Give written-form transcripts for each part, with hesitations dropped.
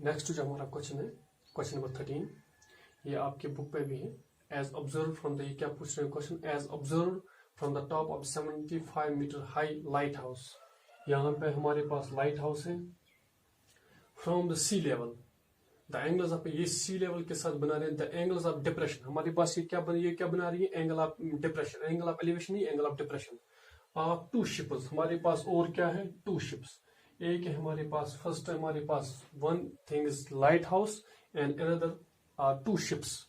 Next जो हमारा question है, क्वेश्चन नंबर 13, ये आपके बुक पे भी है। एज ऑब्जर्व फ्रॉम द, ये क्या पूछ रहे हैं question, as observe from the top of 75 meter high light house. यहाँ पे हमारे पास लाइट हाउस है। From the sea level the angles of, ये सी लेवल के साथ बना रहे हैं द एंगल्स ऑफ डिप्रेशन। हमारे पास ये क्या बना रही है, angle of depression, angle of elevation नहीं, angle of depression of two ships. हमारे पास और क्या है, टू शिप्स। एक है हमारे पास, फर्स्ट हमारे पास one thing is lighthouse and another are two ships.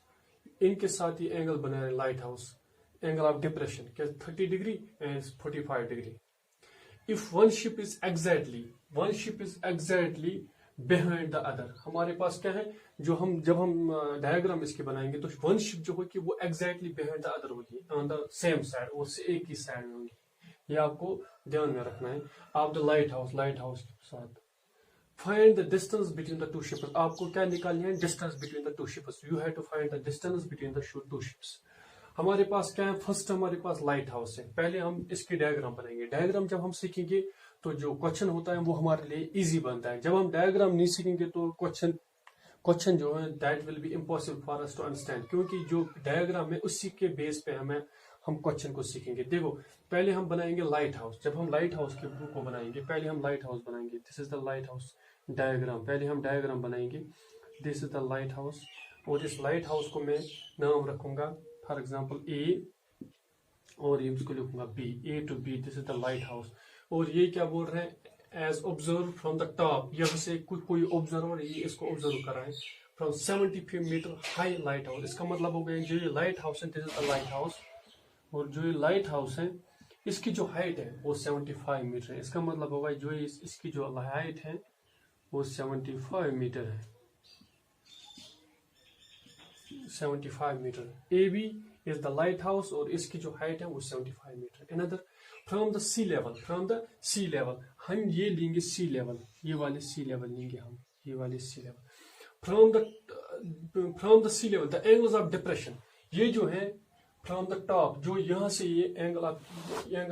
इनके साथ ये एंगल बना रहे lighthouse, angle of depression क्या 30 degree and 45 degree. If one ship is exactly behind the other, हमारे पास क्या है, जब हम डायग्राम इसके बनाएंगे तो वन शिप जो होगी वो एग्जैक्टली बिहाइंड द अदर होगी, ऑन द सेम साइड, वो एक ही साइड में होगी। ये आपको ध्यान में रखना है। आप द लाइट हाउस के साथ find the distance between the two ships. आपको क्या निकालनी है, distance between the two ships. You have to find the distance between the two ships. हमारे पास क्या है, फर्स्ट हमारे पास लाइट हाउस है। पहले हम इसकी डायग्राम बनाएंगे। डायग्राम जब हम सीखेंगे तो जो क्वेश्चन होता है वो हमारे लिए इजी बनता है। जब हम डायग्राम नहीं सीखेंगे तो क्वेश्चन जो है that will be impossible for us to understand, क्योंकि जो डायग्राम है उसी के बेस पे हम क्वेश्चन को सीखेंगे। देखो, पहले हम बनाएंगे लाइट हाउस। जब हम लाइट हाउस के बुक को बनाएंगे, पहले हम लाइट हाउस बनाएंगे। This is the light house diagram. पहले हम डायग्राम बनाएंगे, this is the light house. और इस लाइट हाउस को मैं नाम रखूंगा फॉर एग्जाम्पल ए, और ये इसको लिखूंगा B, A to B. This is the light house. और ये क्या बोल रहे हैं, as observe from the top, यहाँ से कोई ऑब्जर्वर ये इसको ऑब्जर्व कर रहा है from 75 meter high light house. इसका मतलब हो गया जो ये लाइट हाउस है, this is the light house. और जो ये लाइट हाउस है इसकी जो हाइट है वो 75 मीटर है। इसका मतलब होगा जो इसकी जो हाइट है वो 75 मीटर है, 75 meter. A B is the light house और इसकी जो हाइट है वो 75 meter. Another from the sea level, हम ये लेंगे सी लेवल, ये वाले सी लेवल लेंगे हम, ये वाले sea level. From the sea level the angles of depression, ये जो है फ्रॉम द टॉप, जो यहाँ से ये एंगल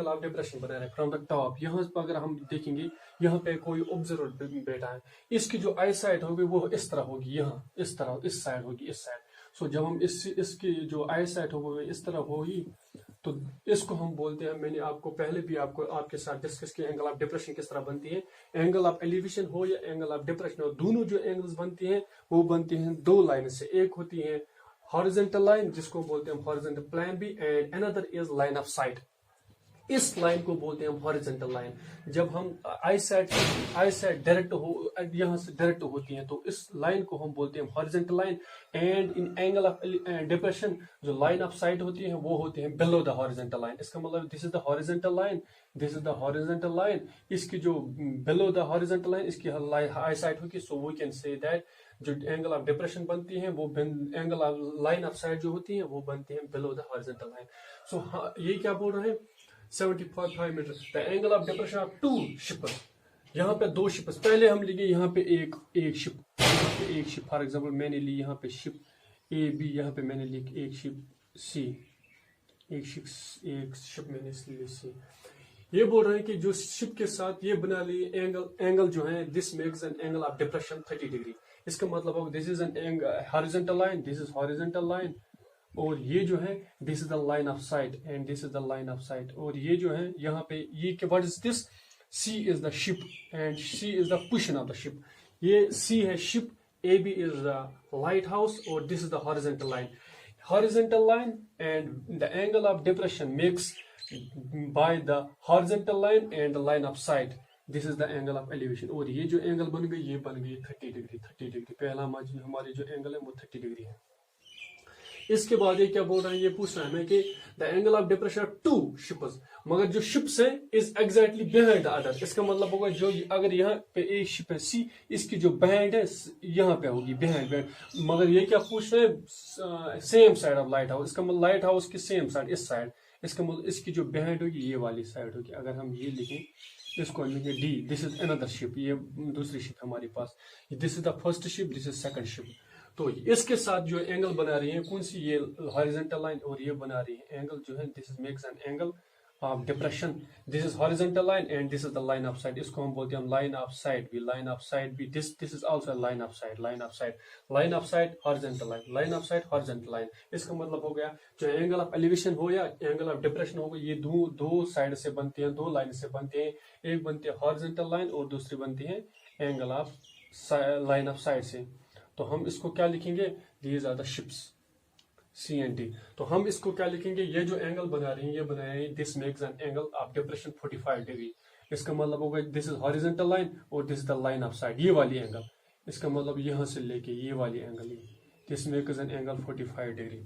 ऑफ डिप्रेशन बना रहा है फ्रॉम द टॉप। यहाँ पर अगर हम देखेंगे, यहाँ पे कोई ऑब्जर्वर बैठा है, इसकी जो आई साइड होगी वो इस तरह होगी, यहाँ इस तरह, इस साइड होगी, इस साइड। सो जब हम इसकी जो आई साइड होगी इस तरह होगी तो इसको हम बोलते हैं, मैंने आपको पहले भी आपके साथ डिस्कस किया, एंगल ऑफ डिप्रेशन किस तरह बनती है। एंगल ऑफ एलिवेशन हो या एंगल ऑफ डिप्रेशन हो, दोनों जो एंगल्स बनती हैं वो बनती हैं दो लाइन से। एक होती है हॉरिजॉन्टल लाइन जिसको बोलते हैं हॉरिजॉन्टल प्लेन भी, and another is line of site. इस लाइन को बोलते हैं हॉरिजॉन्टल लाइन। जब हम आई साइड डायरेक्ट हो, यहाँ से डायरेक्ट होती है तो इस लाइन को हम बोलते हैं horizontal line. And in angle of depression जो लाइन ऑफ साइट होती है वो होती है बिलो द हॉरिजॉन्टल लाइन। इसका मतलब this is the horizontal line, this is the horizontal line. इसकी जो बिलो द हॉरिजॉन्टल लाइन इसकी आई साइड होगी। So we can say that जो एंगल ऑफ डिप्रेशन बनती है वो angle of line of sight जो होती है वो बनती है below the horizontal line. So ये क्या बोल रहे हैं, 75 meter the angle of depression of two ships. यहाँ पे दो शिप्स, पहले हम लेंगे यहाँ पे एक शिप, फॉर एग्जांपल मैंने ली यहाँ पे शिप ए बी, यहाँ पे मैंने ली एक शिप सी, एक शिप मैंने ली सी। ये बोल रहे हैं कि जो शिप के साथ ये बना ली एंगल जो है, this makes an angle of depression 30 degree. इसका मतलब होगा this is an horizontal line, this is horizontal line, और ये जो है this is the line of sight and this is the line of sight. और ये जो है यहाँ पे ये what is this, C is the ship and C is the position of the ship. ये सी है ship, A B is the light house और this is the horizontal line. Horizontal line and the angle of depression makes by the horizontal line and the line of site, this is the angle of elevation. और ये जो angle बन गई ये बन गई 30 degree. पहला हमारी जो एंगल है वो 30 डिग्री है। इसके बाद ये क्या बोल रहे हैं, ये पूछ रहे हैं हमें कि the angle of depression of two ships, मगर जो शिप्स है is exactly behind the other. इसका मतलब होगा जो अगर यहाँ पे एक शिप है सी, इसकी जो बिहाइंड है यहाँ पे होगी बिहाइंड। मगर ये क्या पूछ रहे हैं, same side of light house. इसका मतलब लाइट हाउस की सेम साइड, इस साइड। इसका मतलब इसकी जो बिहाइंड होगी ये वाली साइड होगी। अगर हम ये लिखें, इसको लिखेंगे D, this is another ship, ये दूसरी शिप हमारे पास, this is the first ship, this is second ship. तो इसके साथ जो एंगल बना रही है कौन सी, ये हॉरिजॉन्टल लाइन, और ये बना रही है एंगल जो है this is makes an angle of depression. This is horizontal line and this is the line of site. इसको हम बोलते हैं लाइन ऑफ साइट भी, लाइन ऑफ साइट भी. This is also line of site, line of site, line of site, horizontal line, line of site, horizontal line. इसका मतलब हो गया जो एंगल ऑफ एलिवेशन हो या एंगल ऑफ डिप्रेशन हो, ये दो साइड से बनते हैं, दो लाइन से बनते हैं. एक बनती है हॉरिजॉन्टल लाइन और दूसरी बनती है angle of line of sight से. तो हम इसको क्या लिखेंगे, these are the ships, C and D. तो हम इसको क्या लिखेंगे, ये जो एंगल बना रहे हैं ये बना रहे हैं, this makes an angle of depression 45 degree. इसका मतलब होगा दिस इज हॉरिजॉन्टल लाइन और this is the line of side, ये वाली एंगल. इसका मतलब यहां से लेके ये वाली angle, this makes an angle 45 degree.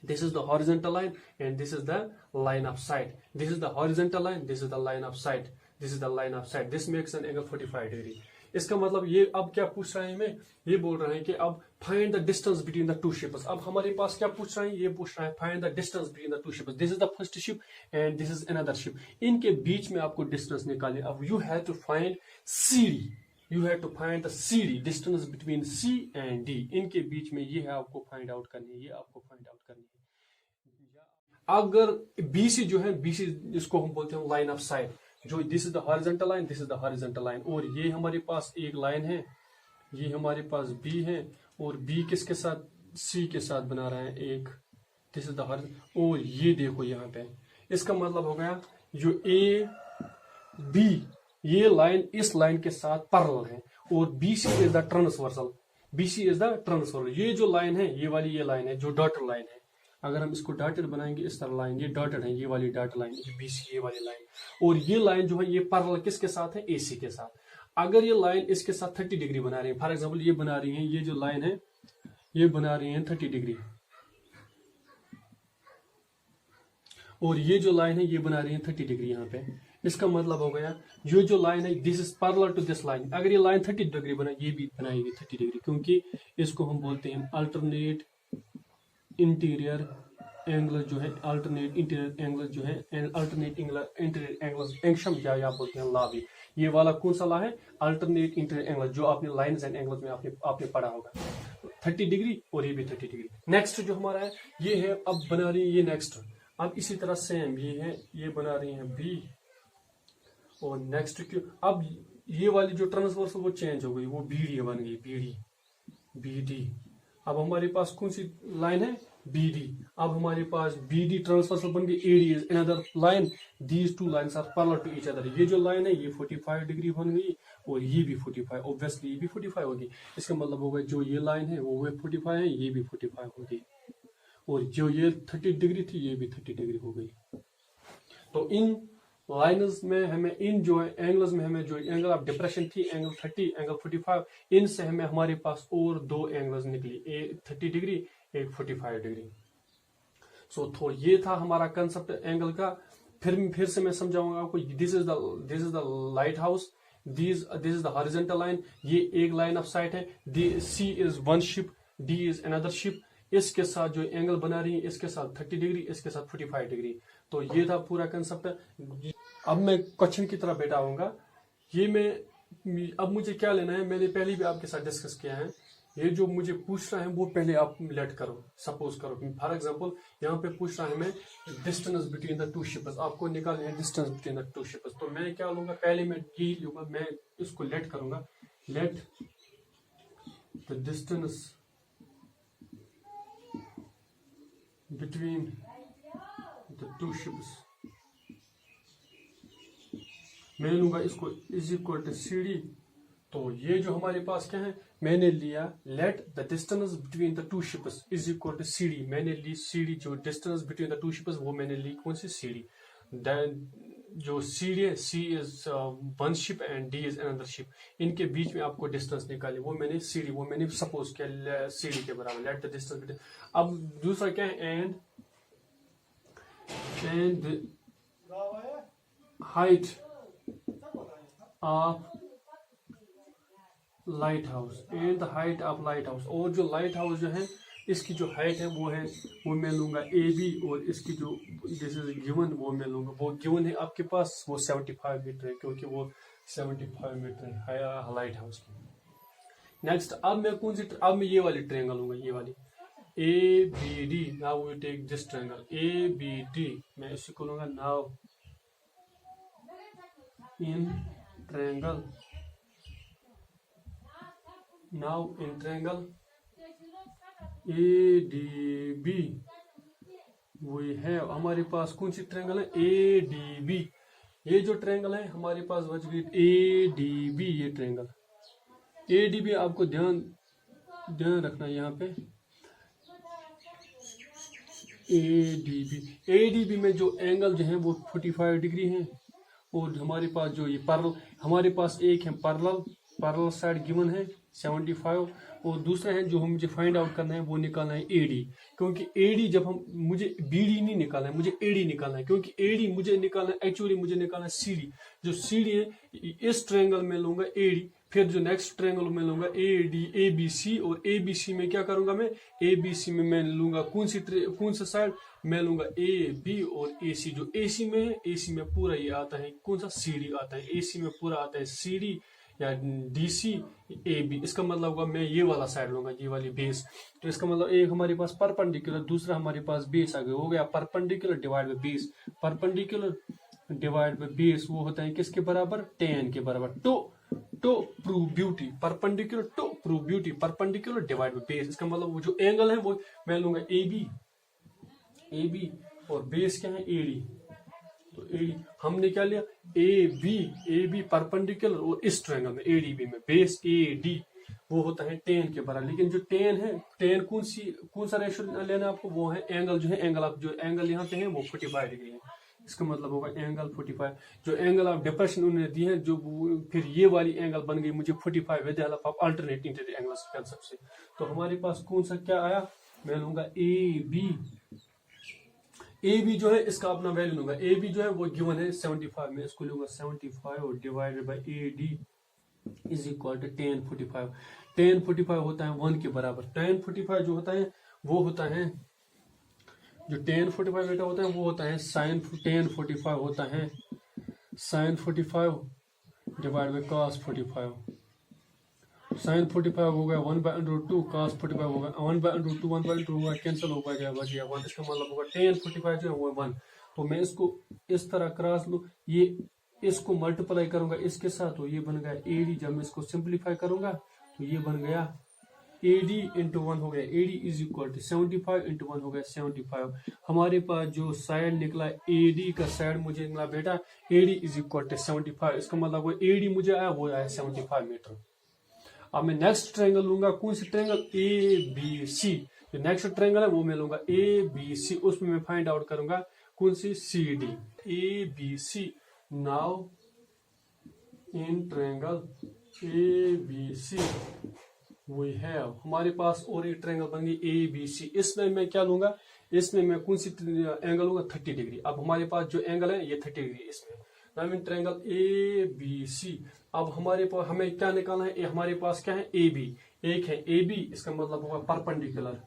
This is the horizontal line and this is the line of sight. This is the horizontal line, this is the line of sight. This is the line of sight. This makes an angle 45 degree. इसका मतलब ये अब क्या पूछ रहे हैं हमें, ये बोल रहे हैं कि अब find the distance between the two ships. अब हमारे पास क्या पूछ रहे हैं, ये पूछ रहे हैं find the distance between the two ships. This is the first ship and this is another ship. इनके बीच में आपको डिस्टेंस निकालने. अब you have to find CD. You have to find the CD, distance between C and D. इनके बीच में ये है आपको फाइंड आउट करनी है, ये आपको फाइंड आउट करनी है. अगर BC जो है, BC इसको हम बोलते हैं लाइन ऑफ साइट. जो this is the horizontal line, this is the horizontal line. और ये हमारे पास एक लाइन है, ये हमारे पास B है और B किसके साथ, C के साथ बना रहा है एक. This is the horizontal. और ये देखो यहाँ पे, इसका मतलब हो गया जो AB ये लाइन इस लाइन के साथ पैरेलल है और BC is the transversal. BC is the transversal. ये जो लाइन है, ये वाली ये लाइन है जो डॉटेड लाइन है. अगर हम इसको डॉटेड बनाएंगे इस तरह लाइन, ये डॉटेड है, ये वाली डॉट लाइन, ये BC ये वाली लाइन. और ये लाइन जो है ये पैरेलल किसके साथ है, AC के साथ. अगर ये लाइन इसके साथ 30 डिग्री बना रही है, फॉर एग्जाम्पल ये बना रही है, ये जो लाइन है ये बना रही है 30 डिग्री और ये जो लाइन है ये बना रही है 30 डिग्री यहाँ पे. इसका मतलब हो गया ये जो लाइन है this is parallel to this line. अगर ये लाइन 30 डिग्री बना, ये भी बनाएगी 30 डिग्री, क्योंकि इसको हम बोलते हैं अल्टरनेट इंटीरियर एंगल जो है, अल्टरनेट इंटीरियर एंगल जो है, अल्टरनेट इंटीरियर एंगल एंगशम या आप बोलते हैं ला भी. ये वाला कौन सा ला है, अल्टरनेट इंटीरियर एंगल, जो आपने लाइन्स एंड एंगल्स में आपने पढ़ा होगा. 30 डिग्री और ये भी 30 डिग्री. नेक्स्ट जो हमारा है ये है, अब बना रही है ये नेक्स्ट. अब इसी तरह सेम ये है, ये बना रही है B और नेक्स्ट क्यों. अब ये वाली जो ट्रांसवर्सल वो चेंज हो गई, वो BD बन गई, BD. अब हमारे पास कौन सी लाइन है, BD. अब हमारे पास BD ट्रांसवर्सल बन गई, AD is another line. These two lines are parallel to each other. ये जो लाइन है ये 45 डिग्री बन गई और ये भी 45, ऑब्वियसली ये भी 45 होगी. इसका मतलब होगा जो ये लाइन है वो 45 है, ये भी 45 होगी और जो ये 30 डिग्री थी ये भी 30 डिग्री हो गई. तो इन लाइन्स में हमें, इन जो एंगल्स में हमें जो एंगल ऑफ डिप्रेशन थी, एंगल 30, एंगल 45, इनसे हमें हमारे पास और दो एंगल्स निकली, एक 30 डिग्री एक 45 डिग्री. सो तो ये था हमारा कंसेप्ट एंगल का. फिर से मैं समझाऊंगा आपको. This is the light house, this is the horizontal line. ये एक लाइन ऑफ साइट है. C is one ship, D is another ship. इसके साथ जो एंगल बना रही है इसके साथ 30 डिग्री, इसके साथ 45 डिग्री. तो ये था पूरा कंसेप्ट. अब मैं क्वेश्चन की तरफ बैठा हूँगा. ये मैं अब मुझे क्या लेना है, मैंने पहले भी आपके साथ डिस्कस किया है. ये जो मुझे पूछ रहा है वो पहले आप लेट करो, सपोज करो. फॉर एग्जांपल यहाँ पे पूछ रहा है मैं distance between the two ships. आपको निकालना है distance between the two ships. तो मैं क्या लूंगा, पहले मैं यही लूंगा, मैं इसको लेट करूंगा. Late the distance between the two ships. मैं लूंगा इसको इज इक्वल टू CD. तो ये जो हमारे पास क्या है, मैंने लिया let the distance between the two ships is equal to CD. मैंने ली CD, जो distance between the two ships वो मैंने ली कौन सी, CD. देन जो CD है, C is one ship and D is another ship. इनके बीच में आपको डिस्टेंस निकाले, वो मैंने CD, वो मैंने सपोज किया CD के बराबर. Late the distance between. अब दूसरा क्या है, and height of light house, and the height of light house. और जो लाइट हाउस जो है इसकी जो हाइट है वो मैं लूंगा AB. और इसकी जो दिस इज गिवन वो मैं लूंगा, वो गिवन है आपके पास, वो 75 मीटर है, क्योंकि वो 75 मीटर है लाइट हाउस की. नेक्स्ट अब मैं कौन सी, अब मैं ये वाली ट्रायंगल लूंगा, ये वाली ABD. Now we take this triangle ABD. मैं इसी को लूंगा. Now in triangle, now in triangle ADB we have, हमारे पास कौन सी ट्रायंगल है ADB। ये जो ट्रायंगल है हमारे पास बच गई ADB। ये ट्रायंगल ADB आपको ध्यान रखना है यहाँ पे ADB में जो एंगल जो है वो 45 डिग्री है। और हमारे पास जो ये पैरेलल, हमारे पास एक है पैरेलल साइड गिवन है 75, और दूसरा है जो हम मुझे फाइंड आउट करना है वो निकालना है AD। क्योंकि AD जब हम, मुझे BD नहीं निकालना है, मुझे AD निकालना है। क्योंकि AD मुझे निकालना है, एक्चुअली मुझे निकालना है CD। जो CD है इस ट्रायंगल में लूंगा AD, फिर जो नेक्स्ट ट्रायंगल में लूंगा ABC, और ABC में क्या करूंगा मैं, ABC में मैं लूंगा कौन सा साइड, मैं लूंगा AB और AC। जो AC में है, AC में पूरा ये आता है कौन सा CD आता है, AC में पूरा आता है CD या DC AB। इसका मतलब होगा मैं ये वाला साइड लूंगा, ये वाली बेस। तो इसका मतलब एक हमारे पास परपेंडिकुलर, दूसरा हमारे पास बेस आ गया, हो गया perpendicular divide by base. Perpendicular divide by base वो होता है किसके बराबर, tan के बराबर। To prove beauty, perpendicular to prove beauty, perpendicular divide by base. इसका मतलब वो जो एंगल है वो मैं लूंगा AB और बेस क्या है AD। तो AD हमने क्या लिया, AB परपेंडिकुलर, और इस ट्रायंगल में ADB में बेस AD वो होता है tan के बराबर। लेकिन जो tan है, tan कौन सा रेशियो लेना है आपको, वो है एंगल जो है, एंगल आप जो एंगल यहाँ पे है वो 45 डिग्री है। इसका मतलब होगा एंगल 45। जो एंगल ऑफ डिप्रेशन उन्होंने दी है, जो फिर ये वाली एंगल बन गई मुझे 45 with the help of alternating angles concept से। तो हमारे पास कौन सा क्या आया, मैं लूंगा AB जो है इसका अपना वैल्यू लूंगा। AB जो है वो गिवन है 75 में, इसको लूंगा 75 और divided by AD is equal to tan 45। tan 45 होता है 1 के बराबर। tan 45 जो होता है वो होता है, जो tan 45 बेटा होता है वो होता है sin tan 45 होता है sin 45 divide by cos 45। sin 45 हो गया 1/√2, cos 45 होगा 1/√2, 1/2 होगा, कैंसिल हो गया, बच गया 1। इसका मतलब होगा tan 45 जो है वो 1। तो मैं इसको इस तरह क्रॉस लूं, ये इसको मल्टीप्लाई करूंगा इसके साथ, तो ये बन गया AD। जब मैं इसको सिंप्लीफाई करूंगा तो ये बन गया AD इंटू 1 हो गया, AD is equal to 75 into 1 हो गया 75। हमारे पास जो साइड निकला AD का साइड मुझे निकला बेटा AD इज इक्वल टू 75। इसका मतलब वो AD मुझे आया वो आया 75 मीटर। अब मैं नेक्स्ट ट्रायंगल लूंगा, कौन सी ट्रायंगल, ABC। जो नेक्स्ट ट्रायंगल है वो मैं लूंगा ABC, उसमें मैं फाइंड आउट करूंगा कौन सी CD। ABC now in triangle ABC we have, हमारे पास और एक ट्रायंगल बन गई ABC। इसमें मैं क्या लूंगा, इसमें मैं कौन सी एंगल लूंगा 30 डिग्री। अब हमारे पास जो एंगल है ये 30 डिग्री इसमें। नाउ इन ट्रायंगल ABC अब हमारे पास हमें क्या निकालना है, हमारे पास क्या है AB, एक है AB, इसका मतलब होगा परपेंडिकुलर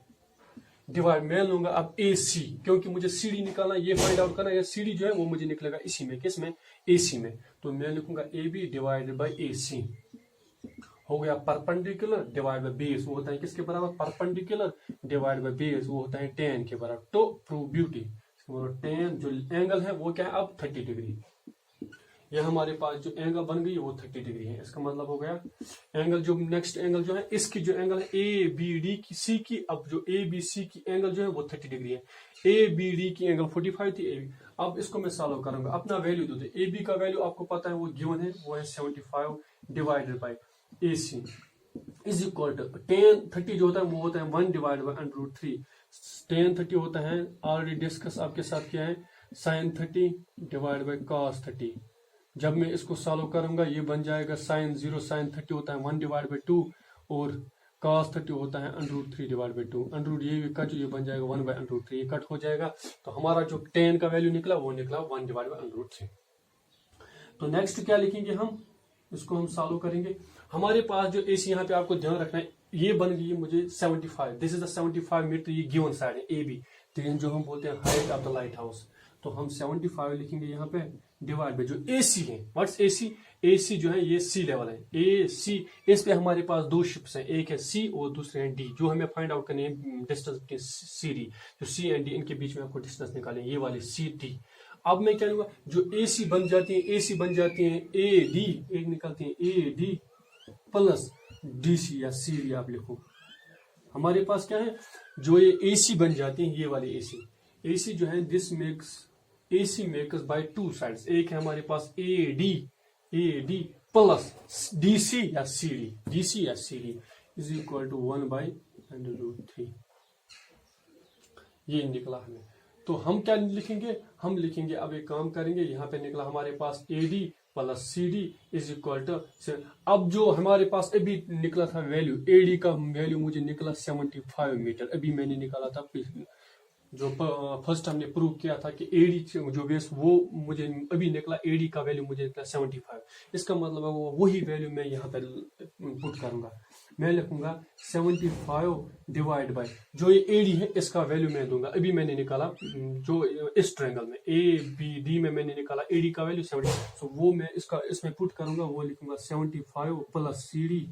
डिवाइड, मैं लूंगा अब AC, क्योंकि मुझे CD निकालना, ये फाइंड आउट करना है। CD जो है वो मुझे निकलेगा इसी में, किस में, AC में। तो मैं लिखूंगा AB डिवाइडेड बाय AC हो गया परपेंडिकुलर डिवाइड बाय बेस, वो होता है किसके बराबर, परपेंडिकुलर डिवाइड बाय बेस वो होता है tan के बराबर। तो प्रूव ब्यूटी, tan जो एंगल है वो क्या है अब 30 डिग्री। यह हमारे पास जो एंगल बन गई वो 30 डिग्री है। इसका मतलब हो गया एंगल जो नेक्स्ट एंगल जो है इसकी जो एंगल है ABD की C की, अब जो ABC की एंगल जो है वो 30 डिग्री है। ABD की एंगल 45 थी AB। अब इसको मैं सॉल्व करूंगा, अपना वैल्यू दो। AB का वैल्यू आपको पता है वो गिवन है, वो है 75 divided by AC is equal to tan 30 जो होता है वो होता है 1 डिवाइड बाई √3। tan 30 होता है ऑलरेडी डिस्कस आपके साथ किया है sin 30 डिवाइड बाई cos 30। जब मैं इसको सॉल्व करूंगा ये बन जाएगा sin 0 sin 30 होता है 1 डिवाइड बाई 2 और cos 30 होता है √3 डिवाइड बाई 2। ये भी कट, ये बन जाएगा 1 बाई √3, ये कट हो जाएगा। तो हमारा जो tan का वैल्यू निकला वो निकला 1 डिवाइड बाई √3। तो नेक्स्ट क्या लिखेंगे हम, इसको हम सॉल्व करेंगे। हमारे पास जो AC यहाँ पे आपको ध्यान रखना है, ये बन गई मुझे 75, दिस इज द 75 मीटर, ये गिवन साइड है AB, जो हम बोलते हैं height of the light house. तो हम 75 लिखेंगे यहाँ पे डिवाइड बाय जो AC है, व्हाट्स AC जो है ये C लेवल है, AC। इस पे हमारे पास दो शिप्स हैं, एक है C और दूसरे हैं D, जो हमें फाइंड आउट करनी है डिस्टेंस CD। जो C एंड D इनके बीच में आपको डिस्टेंस निकालें, ये वाली CD। अब मैं क्या लूंगा, जो AC बन जाती है AD, एक निकलती है AD प्लस DC या CD आप लिखो। हमारे पास क्या है, जो ये AC बन जाती है, ये वाली AC जो है this makes AC makes by two sides. एक है हमारे पास AD प्लस DC या CD इज इक्वल टू 1/√3। ये निकला हमें। तो हम क्या लिखेंगे, हम लिखेंगे, अब एक काम करेंगे, यहाँ पे निकला हमारे पास AD plus CD is equal to. अब जो हमारे पास अभी निकला था वैल्यू, AD का वैल्यू मुझे निकला 75 मीटर। अभी मैंने निकाला था, जो फर्स्ट हमने प्रूव किया था कि AD जो बेस, वो मुझे अभी निकला, AD का वैल्यू मुझे निकला 75। इसका मतलब है वो वही वैल्यू मैं यहाँ पे पुट करूंगा। मैं लिखूंगा 75 डिवाइड बाय जो ये AD है, इसका वैल्यू मैं दूंगा। अभी मैंने निकाला जो इस ट्रायंगल में ABD में मैंने निकाला AD का वैल्यू 70, तो वो मैं इसमें पुट करूंगा। वो लिखूंगा 75 plus CD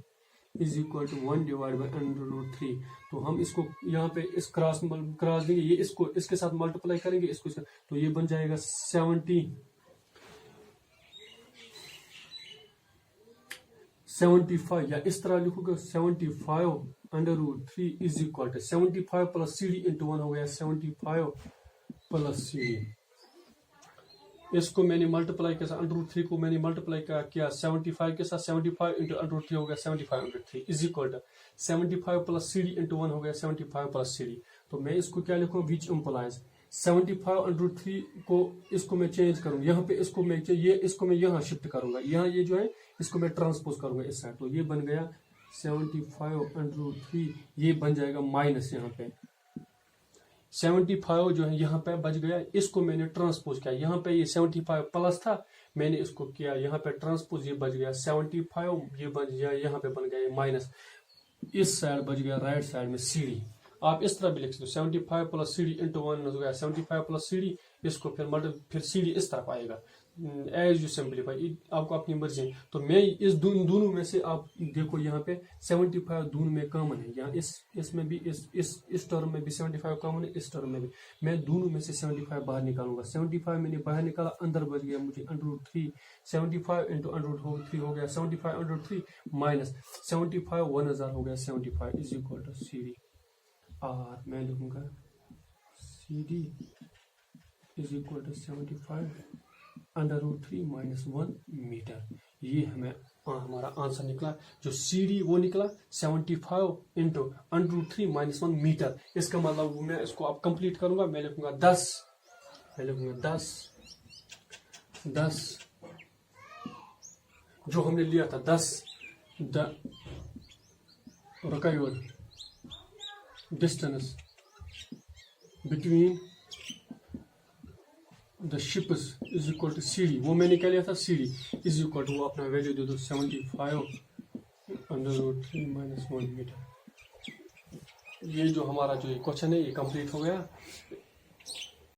is equal to 1/√3। तो हम इसको यहाँ पे इस क्रॉस देंगे, ये इसको इसके साथ मल्टीप्लाई करेंगे, इसको तो ये बन जाएगा 75, या इस तरह लिखोगे 75/√3 is equal to 75 plus CD into 1 हो गया 75 प्लस CD। इसको मैंने मल्टीप्लाई किया, √3 को मैंने मल्टीप्लाई किया 75 के साथ, 75 इंटू √3 हो गया 75/3 is equal to 75 plus CD into 1 हो गया 75 प्लस CD। तो मैं इसको क्या लिखूँ, विच इम्प्लाइज 75/3 को, इसको मैं चेंज करूंगा यहाँ पे, इसको मैं यहाँ शिफ्ट करूंगा, यहाँ ये जो है इसको मैं ट्रांसपोज करूंगा इस साइड। तो ये बन गया 75/3, ये बन जाएगा माइनस, यहाँ पे 75 जो है यहाँ पे बच गया, इसको मैंने ट्रांसपोज किया, यहाँ पे ये 75 प्लस था, मैंने इसको किया यहाँ पे ट्रांसपोज, ये बच गया 75, ये बच गया यहाँ पे बन गया माइनस, इस साइड बच गया राइट साइड में CD। आप इस तरह भी लिख सकते हो 75 प्लस CD इंटू 1 हो गया 75 प्लस CD, इसको फिर CD इस तरफ आएगा एज यू सिंप्लीफाई, आपको अपनी मर्जी है। तो मैं इस दोनों में से, आप देखो यहाँ पे 75 दोनों में कॉमन है, यहाँ इसमें भी इस टर्म में भी 75 कॉमन है, इस टर्म में भी। मैं दोनों में से 75 बाहर निकालूंगा। 75 मैंने बाहर निकाला, अंदर बच गया मुझे √3। 75 इंटू √3 हो गया 75/3 माइनस 75 1000 हो गया 75 इज इक्वल टू CD। और मैं लिखूंगा CD is equal to 75/3 minus 1 metre. ये हमें हमारा आंसर निकला। जो CD वो निकला 75 इंटू √3 माइनस 1 मीटर। इसका मतलब मैं इसको अब कंप्लीट करूंगा, मैं लिखूंगा 10 जो हमने लिया था 10 distance between the ships is equal to CD। वो मैंने क्या लिया था, CD इज इक्वल टू, वो अपना वैल्यू दे दो 75/3 माइनस 1 मीटर। ये जो हमारा जो क्वेश्चन है ये कंप्लीट हो गया।